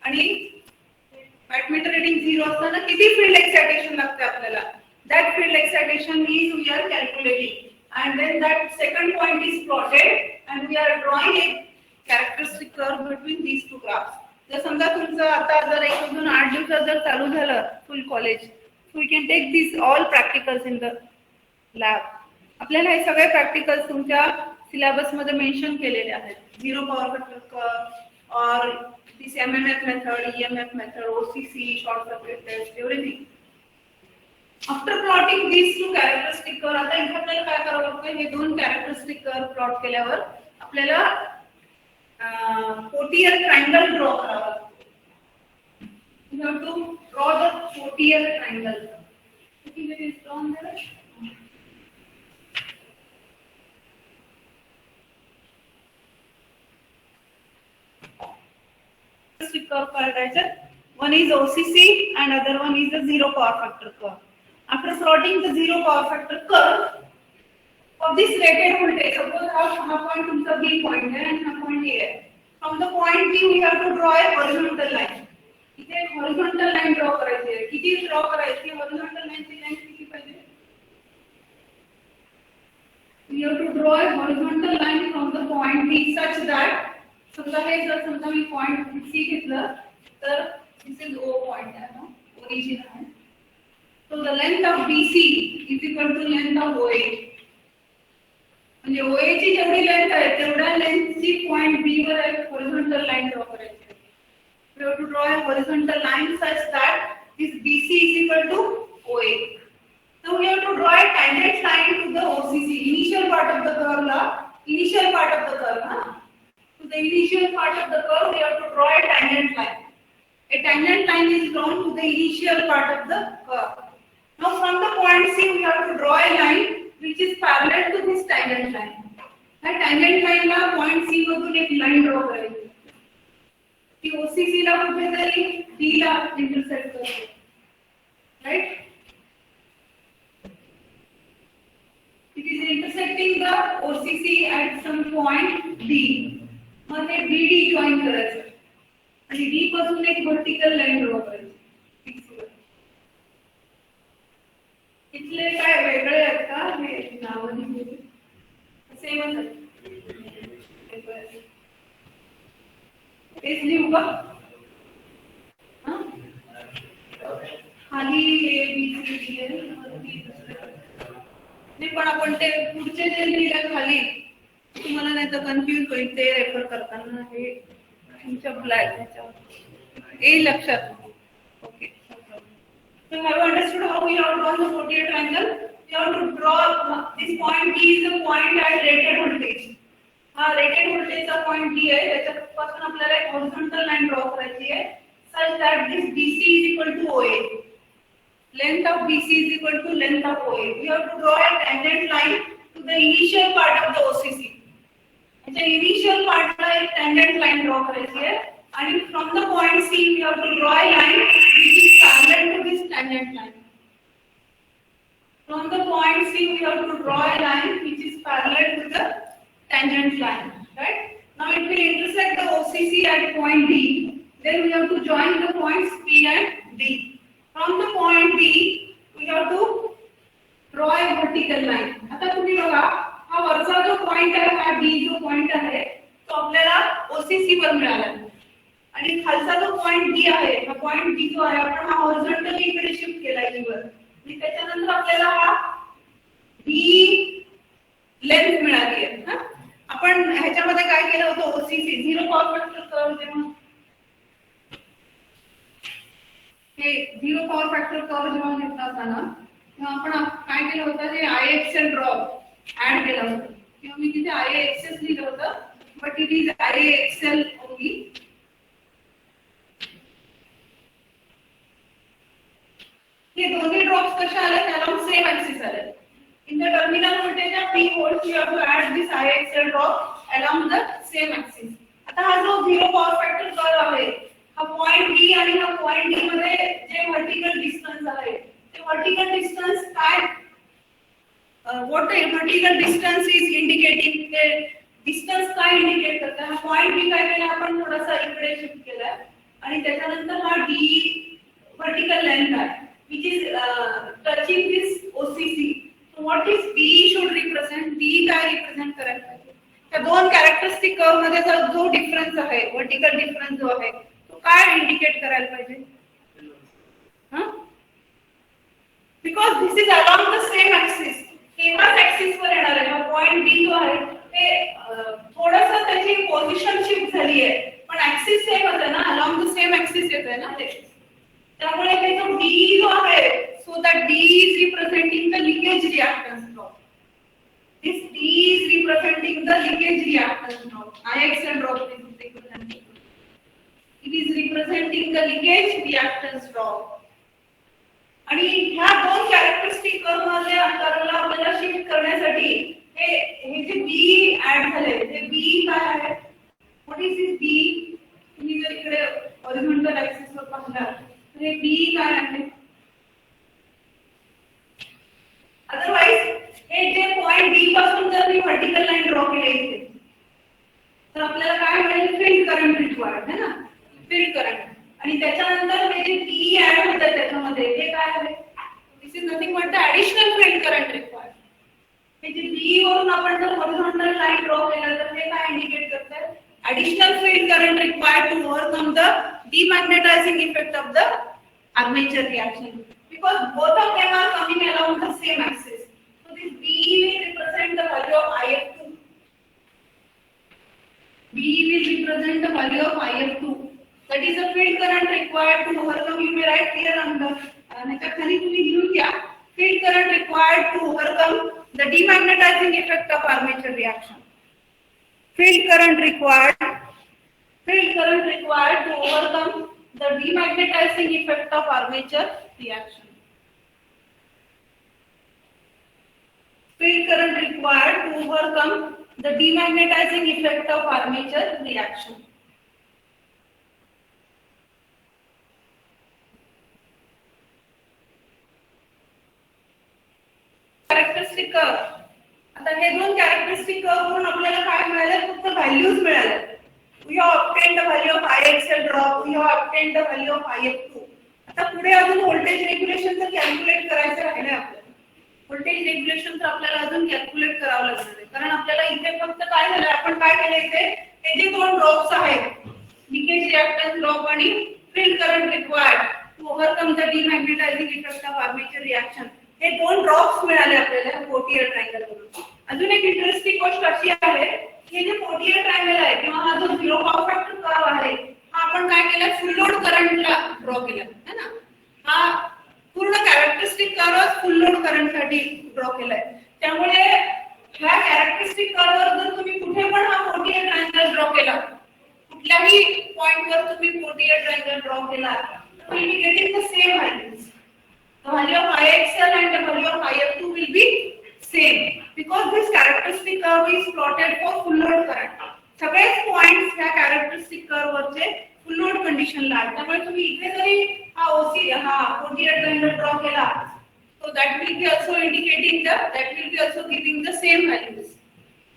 आणि wattmeter reading 0 असताना किती field excitation लागते आपल्याला. That field excitation is we are calculating and then that second point is plotted and we are drawing a characteristic curve between these two graphs. जर समजा तुमचं आता जर 1 2 8 दिवसात जर चालू झालं फुल college so we can take these all practicals in the lab. आपल्याला हे सगळे प्रॅक्टिकल्स तुमच्या सिलेबस मध्ये मेन्शन केलेले आहेत. झिरो पॉवर फॅक्टर कर्व और this MMF method, EMF method, OCC, short circuit test, everything. After plotting these two characteristic curve, आता इथे आपल्याला काय करावं लागतं हे दोन characteristic curve plot केल्यावर आपल्याला Portier triangle draw करावा लागतो. You have to draw the Portier triangle. Okay, it is drawn there. Curve parameter. One is OCC and other one is the zero power factor curve. After plotting the zero power factor curve of this rated voltage, suppose our point is the B point है and our point A है. From the point B we have to draw a horizontal line. इथे horizontal line draw करायची आहे. किती draw करायची आहे horizontal line ची length किती पाहिजे? We have to draw a horizontal line from the point B such that समजा हे जर समजा मी पॉइंट C घेतलं तर दिस इज O पॉइंट आहे ना ओरिजिन आहे. So the length of BC is equal to length of OA. म्हणजे OA ची जेवढी लेंथ आहे तेवढ्या लेंथची पॉइंट B वर एक हॉरिझॉन्टल लाईन ड्रॉ करायची आहे. We have to draw a horizontal line such that this BC is equal to OA. So we have to draw a tangent line to the OCC. Initial part of the curve la initial part of the curve na. To the initial part of the curve, we have to draw a tangent line. A tangent line is drawn to the initial part of the curve. Now, from the point C, we have to draw a line which is parallel to this tangent line. That tangent line ला point C मधून एक line draw करायची. ती OCC ला कुठेतरी D ला intersect करते. Right? It is intersecting the OCC at some point D. मग ते BD जॉइन करायचं आणि D पासून एक वर्टिकल लाईन ड्रॉ करायची. इथले काय वेगळे आहेत का हे नाव सेमच आहे तेच लिहू का खाली ए बी सी डी नाही पण आपण ते पुढचे जे लिहिलं खाली तुम्हाला नाही तर कन्फ्युज होईल ते रेफर करताना हे तुमच्या ब्लॅक ह्याच्यावर ए लक्षात okay So have you understood how we have drawn the 48 triangle? We have to draw this point D is the point at rated voltage. हा rated voltage चा point D आहे त्याच्यापासून आपल्याला एक horizontal line draw करायची आहे such that this BC is equal to OA. Length of BC is equal to length of OA. We have to draw a tangent line to the initial part of the OCC. अच्छा initial part ला एक tangent line draw करायची आहे and from the point C we have to draw a line which is parallel to this tangent line. From the point C we have to draw a line which is parallel to the tangent line. Right? Now it will intersect the OCC at point D. Then we have to join the points P and D. From the point D we have to draw a vertical line. आता तुम्ही बघा हा वरचा जो point आहे हा D जो point आहे तो आपल्याला OCC वर मिळाला आणि खालचा जो पॉइंट डी आहे हा पॉइंट डी जो आहे आपण हा हॉरिझॉन्टली इकडे शिफ्ट केला वर आणि त्याच्यानंतर आपल्याला हा डी लेंथ मिळाली आहे आपण ह्याच्यामध्ये काय केलं होतं OCC zero power factor curve जेव्हा हे झिरो पॉवर फॅक्टर कर्व जेव्हा घेतला होता ना तेव्हा आपण काय केलं होतं ते आयएक्सएल ड्रॉप ऍड केला होता किंवा मी तिथे आयएक्सएस लिहिलं होतं बट इट इज आयएक्सएल ओनली ये दोन्ही ड्रॉप्स कशा आले along same axis आले in the terminal voltage of P volts you have to add this IXL drop along the same axis आता हा जो झिरो पॉवर फॅक्टर कर्व आहे हा पॉइंट D आणि हा पॉइंट D मध्ये जे वर्टिकल डिस्टन्स आहे ते वर्टिकल डिस्टन्स काय what the vertical distance is indicating ते डिस्टन्स काय इंडिकेट करते हा पॉइंट D काय केला आपण थोडासा इकडे शिफ्ट केलाय आणि त्याच्यानंतर हा D वर्टिकल लेंथ आहे which is touching this OCC. So what is D should represent? D काय represent करायला पाहिजे? त्या दोन कॅरेक्टरिस्टिक कर्व मध्ये जो डिफरन्स आहे, वर्टिकल डिफरन्स जो आहे, तो काय इंडिकेट करायला पाहिजे? Because this is along the same axis. एकाच ऍक्सिस वर येणार आहे. पॉइंट D जो आहे ते थोडंसं त्याची पोझिशन शिफ्ट झाली आहे, पण ऍक्सिस सेम आहे ना, along the same axis येत आहे ना ते. त्यामुळे हे जो D जो आहे so that D is representing the leakage reactance drop. This D is representing the leakage reactance drop. IXL drop is representing. It is representing the leakage reactance drop. आणि ह्या दोन कॅरेक्टरिस्टिक कर्व मधल्या अंतराला आपल्याला shift करण्यासाठी हे जे B add झाले ते B काय आहे? What is this B? तुम्ही जर इकडे हॉरिझॉन्टल ऍक्सिस वर पाहिला हे B काय आहे अदरवाइज हे जे पॉइंट D पासून जर मी वर्टिकल लाईन ड्रॉ केली इथे तर आपल्याला काय मिळेल फील्ड करंट रिक्वायर्ड है ना फील्ड करंट आणि त्याच्यानंतर हे जे B ऍड होतं त्याच्यामध्ये हे काय आहे this is nothing but the additional field current required हे जे B वरून आपण जर हॉरिझॉन्टल लाईन ड्रॉ केलं तर हे काय इंडिकेट करतं additional field current required to overcome the demagnetizing effect of the armature reaction because both of them are coming along the same axis. So this B will represent the value of IF2. B will represent the value of IF2. That is the field current required to overcome. You may write here on the खाली तुम्ही लिहून घ्या field current required to overcome the demagnetizing effect of armature reaction. Field current required to overcome the demagnetizing effect of armature reaction. Field current required to overcome the demagnetizing effect of armature reaction. Characteristic curve. आता हे दोन characteristic करून आपल्याला काय मिळाले फक्त values मिळाले we have obtained the value of IXL drop we have obtained the value of IF2 आता पुढे अजून व्होल्टेज रेग्युलेशनचं कॅल्क्युलेट करायचं राहिले आपल्याला व्होल्टेज रेग्युलेशन तर आपल्याला अजून कॅल्क्युलेट करावं लागणार आहे, कारण आपल्याला इथे फक्त काय झालं, आपण काय केलं इथे, हे जे दोन ड्रॉप्स आहेत, लिकेज रिएक्टन्स ड्रॉप आणि field current required to overcome the demagnetising effect of armature reaction, हे दोन ड्रॉप्स मिळाले आपल्याला फोर्टियर ट्रायंगल मधून. अजून एक इंटरेस्टिंग गोष्ट अशी आहे की जे फोर्टियर ट्रायंगल आहे किंवा हा जो झिरो पॉवर फॅक्टर कर्व आहे, हा आपण काय केलं, फुल लोड करंटला ड्रॉ केला है ना. हा पूर्ण कॅरेक्टरिस्टिक कर्व फुल लोड करंट साठी ड्रॉ केलाय. त्यामुळे ह्या कॅरेक्टरिस्टिक कर्ववर जर तुम्ही कुठे पण हा फोर्टियर ट्रायंगल ड्रॉ केला, कुठल्याही पॉइंटवर तुम्ही फोर्टियर ट्रायंगल ड्रॉ केला, तर will be getting the same values. The value of IXL and the value of IF2 will be same because this characteristic curve is plotted for full load current. सगळेच points ह्या characteristic curve वरचे फुल load कंडिशनला आहेत. त्यामुळे तुम्ही इथे जरी हा ओसी हा फोर्टियर ट्रायंगल ड्रॉ केला, so that will be also indicating that will be also giving the same values.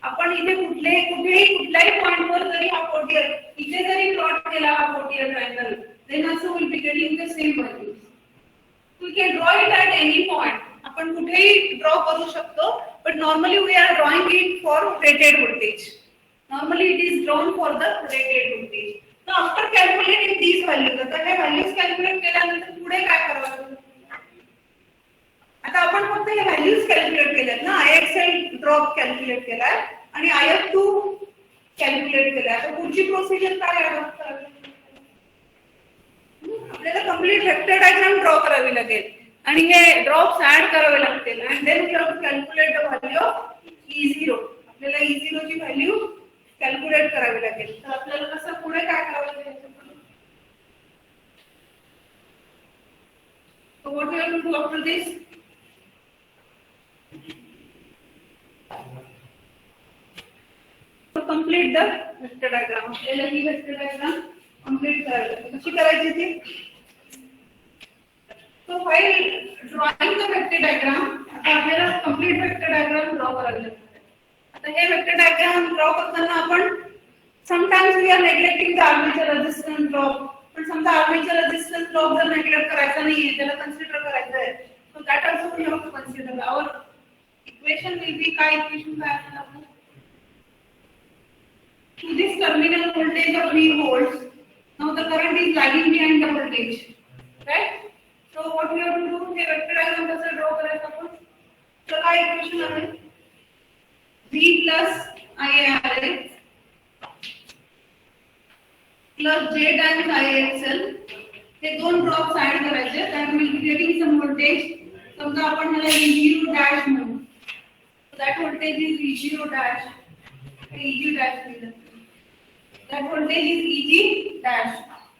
आपण इथे कुठल्याही पॉइंटवर जरी हा फोर्टियर इथे जरी प्लॉट केला हा फोर्टियर triangle, then also will be getting the same values. We can draw it at any point. आपण कुठेही ड्रॉ करू शकतो, but normally we are drawing it for rated voltage. Normally it is drawn for the rated voltage. Now after calculating these values, आता हे values calculate केल्यानंतर पुढे काय करावं लागेल? आता आपण फक्त हे values calculate केलेत ना, IXL ड्रॉप कॅल्क्युलेट केलाय आणि IF2 कॅल्क्युलेट केलाय. आता पुढची प्रोसिजर काय आहे? आपल्याला कंप्लीट वेक्टर डायग्राम ड्रॉ करावी लागेल आणि हे ड्रॉप्स ऍड करावे लागतील आणि then we have to calculate the value of E0. आपल्याला E0 ची व्हॅल्यू कॅल्क्युलेट करावी लागेल. तर आपल्याला कसं पुढे काय करावं लागेल? So what we have to do after this? To complete the vector diagram. आपल्याला ही vector diagram complete करावी लागेल. कशी करायची ती? So while drawing the vector diagram, आता आपल्याला complete vector diagram draw करावी लागेल. आता हे vector diagram draw करताना आपण sometimes we are neglecting the armature resistance drop. पण समजा armature resistance drop जर neglect करायचा नाहीये, त्याला consider करायचं आहे, so that also we have to consider. Our equation will be काय equation काय असेल आपलं? To this terminal voltage of V volts, now the current is lagging behind the voltage, right? So what we have to do? हे vector diagram कसं draw करायचं आपण? तर काय इक्वेशन आहे? V plus IARA plus J times IXL, हे दोन drops add करायचे. that will be getting some voltage. समजा आपण ह्याला E0 dash म्हणू, that voltage is E0 dash, EG dash लिहिलं, that voltage is EG dash.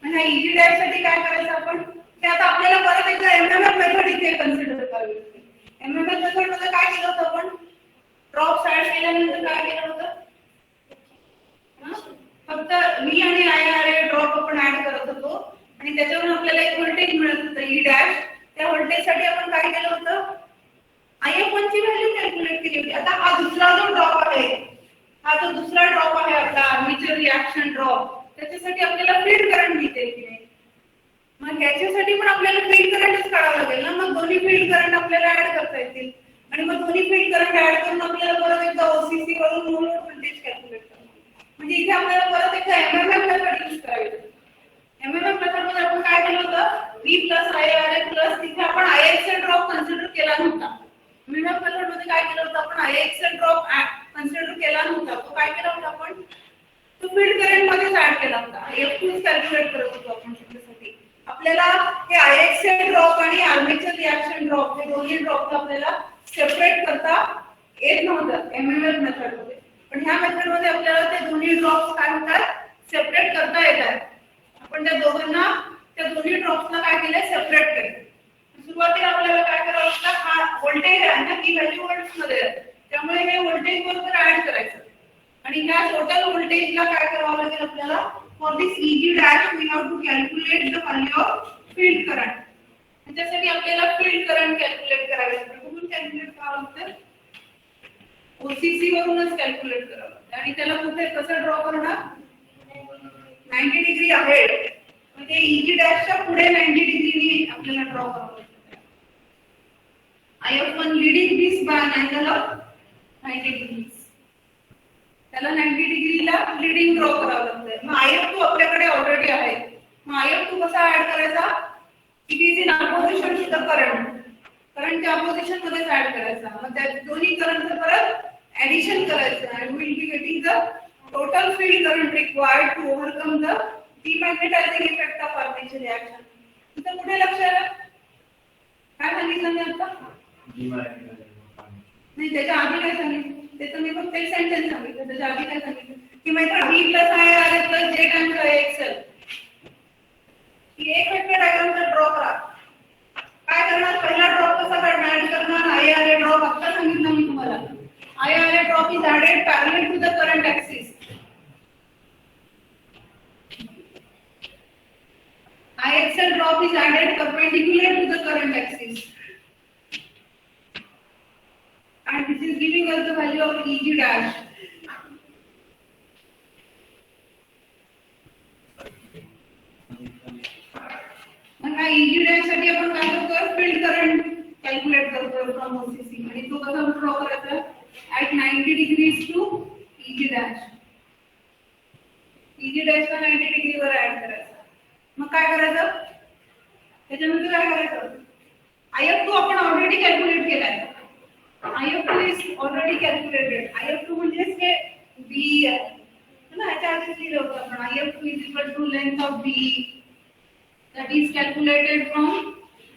मग ह्या EG dash साठी काय करायचं आपण? ते आता आपल्याला परत एकदा एमएमएफ मेथड इथे कन्सिडर करावी लागते. एमएमएफ मेथड मध्ये काय केलं होतं आपण? ड्रॉप ऍड केल्यानंतर काय केलं होतं? फक्त व्ही आणि आयआरए ड्रॉप आपण ऍड करत होतो आणि त्याच्यावरून आपल्याला एक व्होल्टेज मिळत होतं ई डॅश. त्या व्होल्टेज साठी आपण काय केलं होतं? IF1 ची व्हॅल्यू कॅल्क्युलेट केली होती. आता हा दुसरा जो ड्रॉप आहे, हा जो दुसरा ड्रॉप आहे आपला आर्मेचर रिएक्शन ड्रॉप, त्याच्यासाठी आपल्याला फील्ड करंट मिळते की नाही? मग याच्यासाठी पण आपल्याला फील्ड करंटच काढावं लागेल ना. मग दोन्ही फील्ड करंट आपल्याला ऍड करता येतील आणि मग दोन्ही फील्ड करंट ऍड करून आपल्याला परत एकदा ओसीसी वरून नो लोड व्होल्टेज कॅल्क्युलेट करावं. म्हणजे इथे आपल्याला परत एकदा एमएमएफ मेथड यूज करावी लागेल. एमएमएफ मेथड मध्ये आपण काय केलं होतं? V प्लस IARA प्लस तिथे आपण IXL ड्रॉप कन्सिडर केला नव्हता. एमएमएफ मेथड मध्ये काय केलं होतं? आपण IXL ड्रॉप कन्सिडर केला नव्हता. तो काय केला होता आपण? तो फील्ड करंट मध्येच ऍड केला होता. IF2 कॅल्क्युलेट करत होतो आपण त्याच्यासाठी. आपल्याला हे IXL ड्रॉप आणि आर्मेचर रिएक्शन ड्रॉप हे दोन्ही ड्रॉप आपल्याला सेपरेट करता येत नव्हतं एमएमएफ मेथड मध्ये. पण ह्या मेथड मध्ये आपल्याला ते दोन्ही ड्रॉप्स काय होतात? सेपरेट करता येतात. आपण त्या दोन्ही ड्रॉप्सला काय केलंय? सेपरेट केलं. सुरुवातीला आपल्याला काय करावं लागतं? हा व्होल्टेज आहे ना, ही व्हॅल्यू व्होल्ट्स मध्ये आहे, त्यामुळे हे व्होल्टेज बरोबर ऍड करायचं आणि ह्या टोटल व्होल्टेजला काय करावं लागेल आपल्याला? For this EG dash we have to calculate the value of field current. त्याच्यासाठी आपल्याला फील्ड करंट कॅल्क्युलेट करावे लागते. कुठून कॅल्क्युलेट करावं लागतं? ओसीसी वरूनच कॅल्क्युलेट करावं लागतं आणि त्याला कुठे कसं ड्रॉ करणार? 90 डिग्री अहेड, म्हणजे EG डॅशच्या पुढे 90 डिग्रीनी आपल्याला ड्रॉ करावं लागतं. IF1 leading this by an angle of 90 degrees. त्याला 90 डिग्रीला लीडिंग ड्रॉ करावं लागतंय. मग IF2 आपल्याकडे ऑलरेडी आहे. मग IF2 कसा ऍड करायचा? It is in opposition to the current. करंटच्या अपोजिशन मध्ये ऍड करायचा. मग त्या दोन्ही करंटचं परत ऍडिशन करायचं and we will be getting the total field current required to overcome the demagnetizing effect of armature reaction. इथं कुठे लक्ष आलं? काय सांगितलं मी आता? नाही, त्याच्या आधी काय सांगितलं? त्याचं मी फक्त एक सेंटेन्स सांगितलं. त्याच्या आधी काय सांगितलं? की मेथड D प्लस I आले प्लस J टाइम्स XL. ही एक वेक्टर डायग्राम ड्रॉ करा. काय करणार? पहिला ड्रॉप कसा करणार? ऍड करणार. I आले ड्रॉप आता सांगितलं मी तुम्हाला. I आले drop is added parallel to the current axis. IXL drop is added perpendicular to the current axis, and this is giving us the value of EG dash. मग EG dash साठी आपण काय करतो? Field current calculate करतो from OCC. आणि तो कसा draw करायचा? at 90 degrees to EG dash. EG dash ला 90 डिग्री वर ऍड करायचा. मग काय करायचं? त्याच्यानंतर काय करायचं? IF2 आपण ऑलरेडी कॅल्क्युलेट केलाय. IF2 is already calculated. IF2 म्हणजे हे B आहे ना, ह्याच्या आधी लिहिलं होतं आपण. IF2 is equal to length of B that is calculated from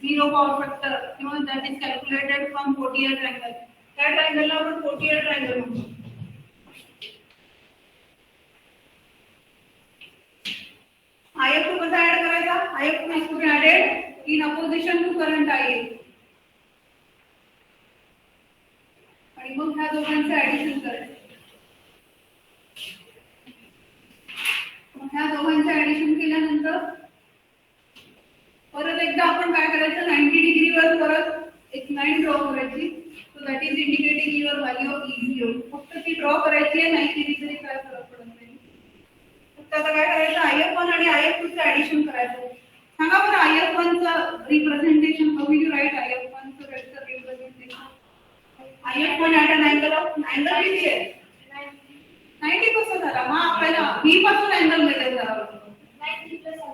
zero power factor किंवा that is calculated from 40th triangle. त्या ट्रायंगलला आपण 40th ट्रायंगल म्हणतो. IF2 कसा ऍड करायचा? IF2 is to be added in opposition to current IA. आणि मग ह्या दोघांचं ऍडिशन करायचं. मग ह्या दोघांचं ऍडिशन केल्यानंतर परत एकदा आपण काय करायचं? 90 डिग्रीवर परत एक लाईन ड्रॉ करायची. So that is indicating your value of E0. फक्त ती ड्रॉ करायची आहे, नाही केली तरी काय फरक पडत नाही. आता काय करायचं? IF1 आणि IF2 चं ऍडिशन करायचं. सांगा बरं IF1 चं representation. How will you write IF1 चं vector representation? IF1 at an angle of angle किती आहे? 90 कसं झाला? मग आपल्याला B पासून अँगल मेजर करावा लागतो. 90 plus alpha.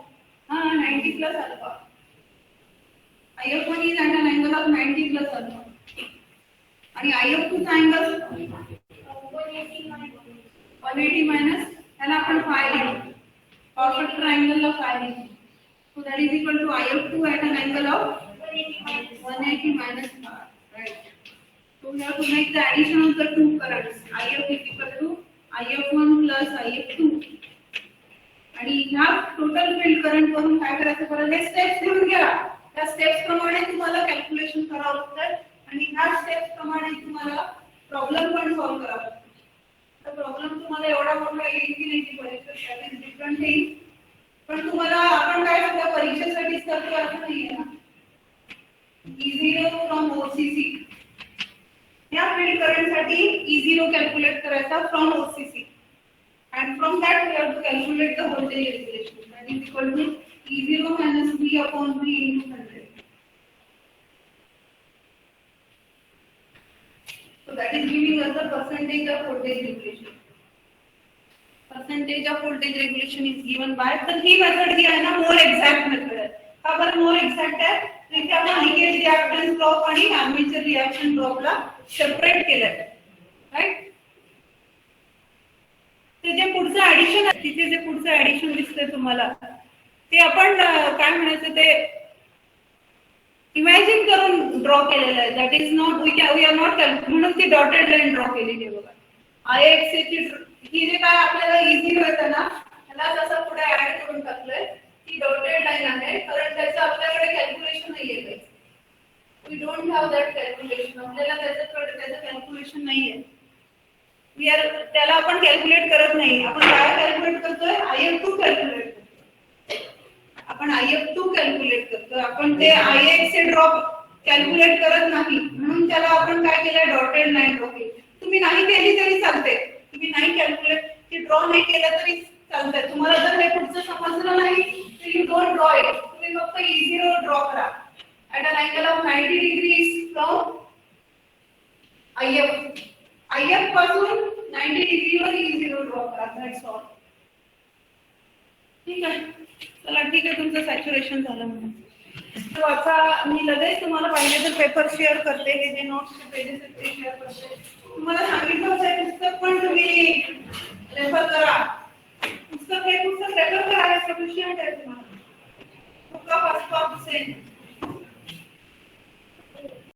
90 plus alpha. IF1 is at an angle of 90 plus alpha. आणि IF2 चा अँगल 180 मायनस त्याला आपण फाय लिहू. पॉवर फॅक्टर अँगलला फाय लिहू. So that is equal to IF2 at an angle of 180 minus phi. Right. So we have to make the addition of the two currents. IF is equal to IF1 plus IF2. आणि ह्या total field current वरून काय करायचं? परत हे steps लिहून घ्या. त्या स्टेप्स प्रमाणे तुम्हाला कॅल्क्युलेशन करावं लागतं आणि ह्या स्टेप्स प्रमाणे तुम्हाला प्रॉब्लेम पण सॉल्व्ह करावा लागतो. तर प्रॉब्लेम तुम्हाला एवढा मोठा येईल की नाही ती परीक्षा डिफरंट येईल. पण तुम्हाला आपण काय करतो? परीक्षेसाठीच करतो असं नाहीये ना. E0 from OCC. या फील्ड करंट साठी E0 कॅल्क्युलेट करायचा from OCC. And from that we have to calculate the voltage regulation. That is equal to E0 minus V upon V into 100. So that is giving us the percentage of voltage regulation. Percentage of voltage regulation is given by. तर ही method जी आहे ना, मोर exact method आहे. का बरं मोर exact आहे? इथे आपण leakage reactance drop आणि आर्मेचर रिएक्शन ड्रॉपला सेपरेट केलंय. राइट. ते जे पुढचं ऍडिशन आहे, तिथे जे पुढचं ऍडिशन दिसतंय तुम्हाला, ते आपण काय म्हणायचं ते इमॅजिन करून ड्रॉ केलेलं आहे. That is not we are not म्हणून ती डॉटेड लाईन ड्रॉ केलेली आहे बघा. IXA ची ही जे काय आपल्याला E0 येतं ना, त्याला जसं पुढे ऍड करून टाकलंय. ती डॉटेड लाईन आहे कारण त्याचं आपल्याकडे कॅल्क्युलेशन नाहीये काही. We don't have that calculation. आपल्याला त्याचं कॅल्क्युलेशन नाहीये. त्याला आपण कॅल्क्युलेट करत नाही. आपण काय कॅल्क्युलेट करतोय? IF2 कॅल्क्युलेट करतोय. आपण IF2 कॅल्क्युलेट करतोय. आपण ते IXA ड्रॉप कॅल्क्युलेट करत नाही. म्हणून त्याला आपण काय केलं? डॉटेड लाईन ड्रॉ केली. तुम्ही नाही केली तरी चालते. तुम्ही नाही कॅल्क्युलेट ड्रॉ नाही केलं तरी चालतंय. तुम्हाला जर हे पुढचं समजलं नाही तर यू डोंट ड्रॉ इट. तुम्ही फक्त E0 ड्रॉ करा at an angle of 90 degrees from IF पासून 90 डिग्रीवर E0 ड्रॉ करा. That's all. ठीक आहे. चला ठीक आहे, तुमचं सॅच्युरेशन झालं म्हणून. तो आता मी लगेच तुम्हाला पाहिजे तर पेपर शेअर करते. हे जे नोट्सचे पेजेस आहेत ते शेअर करते. तुम्हाला सांगितलं होतं पुस्तक पण तुम्ही रेफर करा. पुस्तक रेफर करा, हे सफिशियंट आहे तुम्हाला. Book of Saint